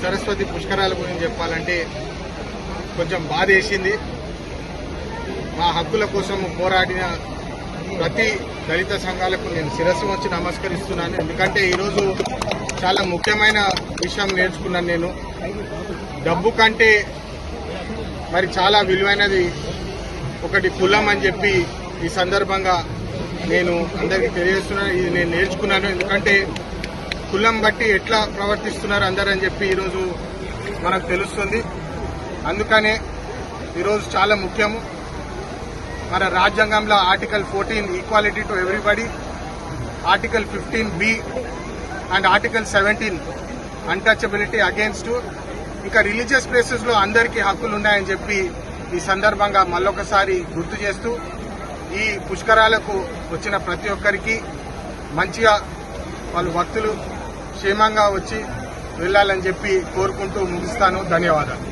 సరస్వతి పుష్కరాల గురించి చెప్పాలంటే కొంచెం బాధ వేసింది. మా హక్కుల కోసం పోరాడిన ప్రతి దళిత సంఘాలకు నేను శిరస్సు వంచి నమస్కరిస్తున్నాను. ఎందుకంటే ఈరోజు చాలా ముఖ్యమైన విషయం నేర్చుకున్నాను. నేను డబ్బు కంటే మరి చాలా విలువైనది ఒకటి కులం అని చెప్పి ఈ సందర్భంగా నేను అందరికీ తెలియజేస్తున్నాను. ఇది నేను నేర్చుకున్నాను. ఎందుకంటే కులం బట్టి ఎట్లా ప్రవర్తిస్తున్నారు అందరని చెప్పి ఈరోజు మనకు తెలుస్తుంది. అందుకనే ఈరోజు చాలా ముఖ్యము. మన రాజ్యాంగంలో article 14 equality to everybody, article 15B and article 17 untouchability against, ఇంకా రిలీజియస్ ప్లేసెస్ లో అందరికీ హక్కులు ఉన్నాయని చెప్పి ఈ సందర్భంగా మళ్ళొకసారి గుర్తు చేస్తూ ఈ పుష్కరాలకు వచ్చిన ప్రతి ఒక్కరికి మంచిగా వాళ్ళు భక్తులు క్షేమంగా వచ్చి వెళ్లాలని చెప్పి కోరుకుంటూ ముగిస్తాను. ధన్యవాదాలు.